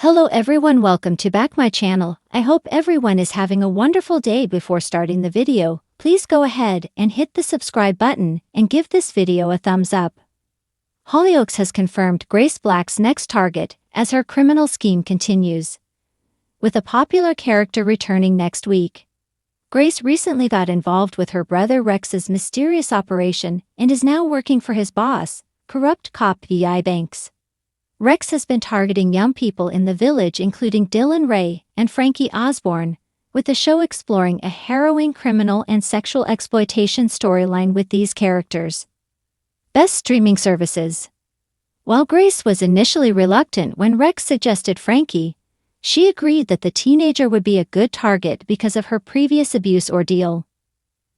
Hello everyone, welcome to back my channel. I hope everyone is having a wonderful day. Before starting the video, please go ahead and hit the subscribe button and give this video a thumbs up. Hollyoaks has confirmed Grace Black's next target as her criminal scheme continues, with a popular character returning next week. Grace recently got involved with her brother Rex's mysterious operation and is now working for his boss, corrupt cop D.I. Banks. Rex has been targeting young people in the village, including Dylan Ray and Frankie Osborne, with the show exploring a harrowing criminal and sexual exploitation storyline with these characters. Best streaming services. While Grace was initially reluctant when Rex suggested Frankie, she agreed that the teenager would be a good target because of her previous abuse ordeal.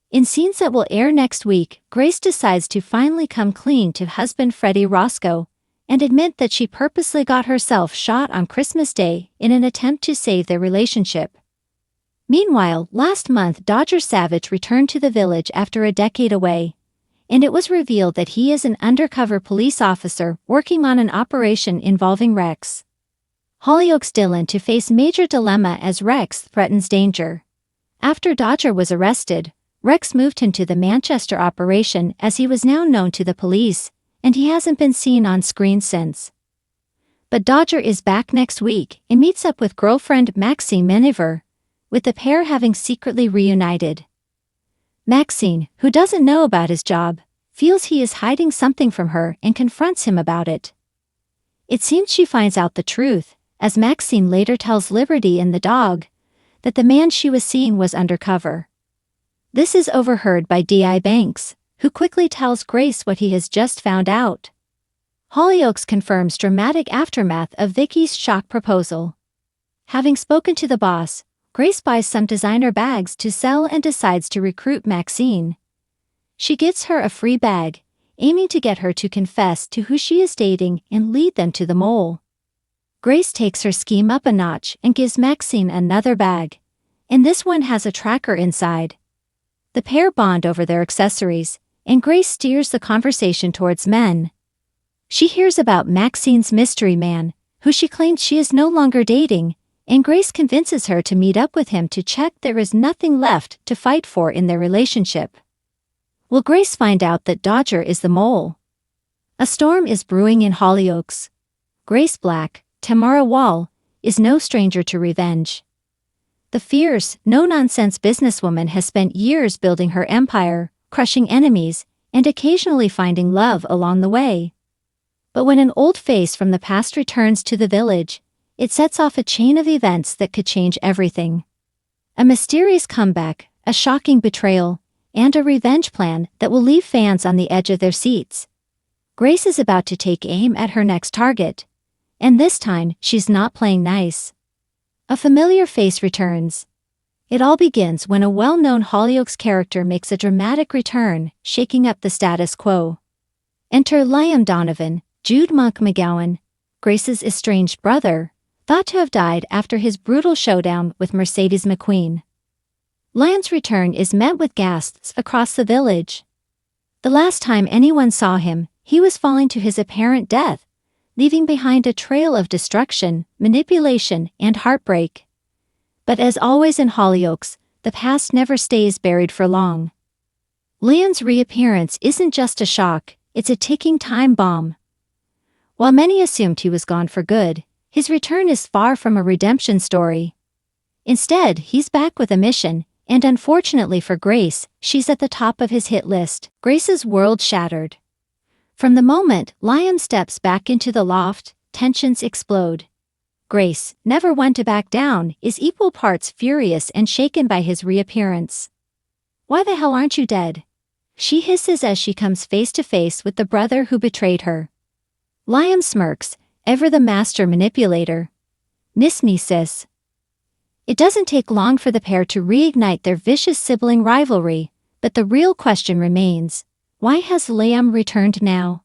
In scenes that will air next week, Grace decides to finally come clean to husband Freddie Roscoe and admit that she purposely got herself shot on Christmas Day in an attempt to save their relationship. Meanwhile, last month Dodger Savage returned to the village after a decade away, and it was revealed that he is an undercover police officer working on an operation involving Rex. Hollyoaks Dylan to face major dilemma as Rex threatens danger. After Dodger was arrested, Rex moved him to the Manchester operation as he was now known to the police, and he hasn't been seen on screen since. But Dodger is back next week and meets up with girlfriend Maxine Miniver, with the pair having secretly reunited. Maxine, who doesn't know about his job, feels he is hiding something from her and confronts him about it. It seems she finds out the truth, as Maxine later tells Liberty and the dog that the man she was seeing was undercover. This is overheard by D.I. Banks, who quickly tells Grace what he has just found out. Hollyoaks confirms dramatic aftermath of Vicky's shock proposal. Having spoken to the boss, Grace buys some designer bags to sell and decides to recruit Maxine. She gives her a free bag, aiming to get her to confess to who she is dating and lead them to the mole. Grace takes her scheme up a notch and gives Maxine another bag, and this one has a tracker inside. The pair bond over their accessories, and Grace steers the conversation towards men. She hears about Maxine's mystery man, who she claims she is no longer dating, and Grace convinces her to meet up with him to check there is nothing left to fight for in their relationship. Will Grace find out that Dodger is the mole? A storm is brewing in Hollyoaks. Grace Black, Tamara Wall, is no stranger to revenge. The fierce, no-nonsense businesswoman has spent years building her empire, crushing enemies, and occasionally finding love along the way. But when an old face from the past returns to the village, it sets off a chain of events that could change everything. A mysterious comeback, a shocking betrayal, and a revenge plan that will leave fans on the edge of their seats. Grace is about to take aim at her next target, and this time she's not playing nice. A familiar face returns. It all begins when a well-known Hollyoaks character makes a dramatic return, shaking up the status quo. Enter Liam Donovan, Jude Monk McGowan, Grace's estranged brother, thought to have died after his brutal showdown with Mercedes McQueen. Liam's return is met with gasps across the village. The last time anyone saw him, he was falling to his apparent death, leaving behind a trail of destruction, manipulation, and heartbreak. But as always in Hollyoaks, the past never stays buried for long. Liam's reappearance isn't just a shock, it's a ticking time bomb. While many assumed he was gone for good, his return is far from a redemption story. Instead, he's back with a mission, and unfortunately for Grace, she's at the top of his hit list. Grace's world shattered. From the moment Liam steps back into the loft, tensions explode. Grace, never one to back down, is equal parts furious and shaken by his reappearance. "Why the hell aren't you dead?" she hisses as she comes face to face with the brother who betrayed her. Liam smirks, ever the master manipulator. "Miss me, sis." It doesn't take long for the pair to reignite their vicious sibling rivalry, but the real question remains, why has Liam returned now?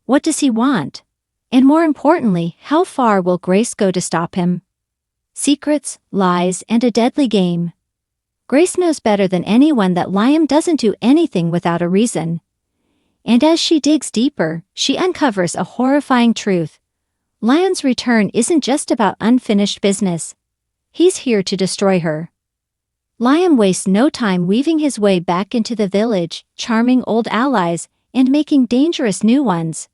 What does he want? And more importantly, how far will Grace go to stop him? Secrets, lies, and a deadly game. Grace knows better than anyone that Liam doesn't do anything without a reason. And as she digs deeper, she uncovers a horrifying truth. Liam's return isn't just about unfinished business. He's here to destroy her. Liam wastes no time weaving his way back into the village, charming old allies, and making dangerous new ones.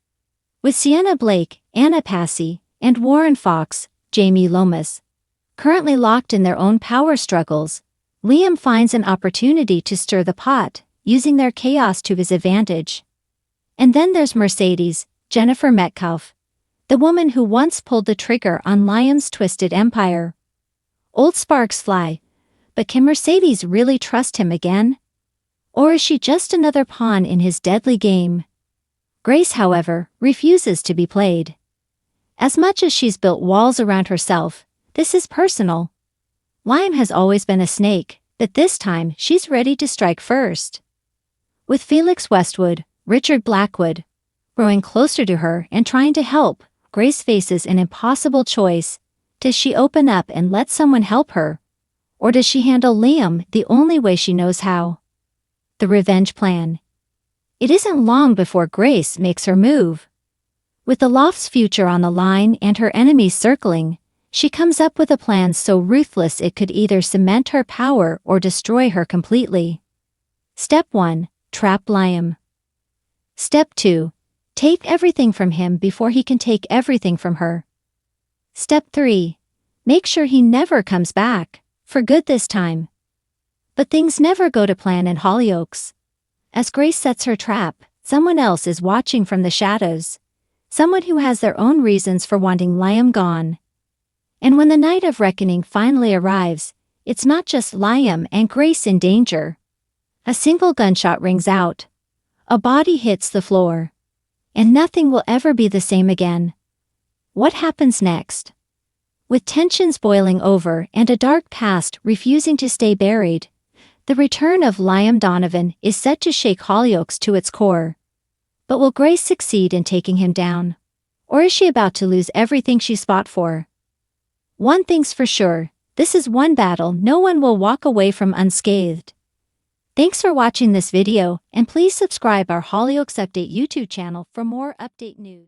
With Sienna Blake, Anna Passy, and Warren Fox, Jamie Lomas, currently locked in their own power struggles, Liam finds an opportunity to stir the pot, using their chaos to his advantage. And then there's Mercedes, Jennifer Metcalf, the woman who once pulled the trigger on Liam's twisted empire. Old sparks fly, but can Mercedes really trust him again? Or is she just another pawn in his deadly game? Grace, however, refuses to be played. As much as she's built walls around herself, this is personal. Liam has always been a snake, but this time she's ready to strike first. With Felix Westwood, Richard Blackwood, growing closer to her and trying to help, Grace faces an impossible choice. Does she open up and let someone help her? Or does she handle Liam the only way she knows how? The revenge plan. It isn't long before Grace makes her move. With the loft's future on the line and her enemies circling, she comes up with a plan so ruthless it could either cement her power or destroy her completely. Step 1. Trap Liam. Step 2. Take everything from him before he can take everything from her. Step 3. Make sure he never comes back, for good this time. But things never go to plan in Hollyoaks. As Grace sets her trap, someone else is watching from the shadows. Someone who has their own reasons for wanting Liam gone. And when the night of reckoning finally arrives, it's not just Liam and Grace in danger. A single gunshot rings out. A body hits the floor. And nothing will ever be the same again. What happens next? With tensions boiling over and a dark past refusing to stay buried, the return of Liam Donovan is set to shake Hollyoaks to its core. But will Grace succeed in taking him down? Or is she about to lose everything she's fought for? One thing's for sure, this is one battle no one will walk away from unscathed. Thanks for watching this video, and please subscribe our Hollyoaks Update YouTube channel for more update news.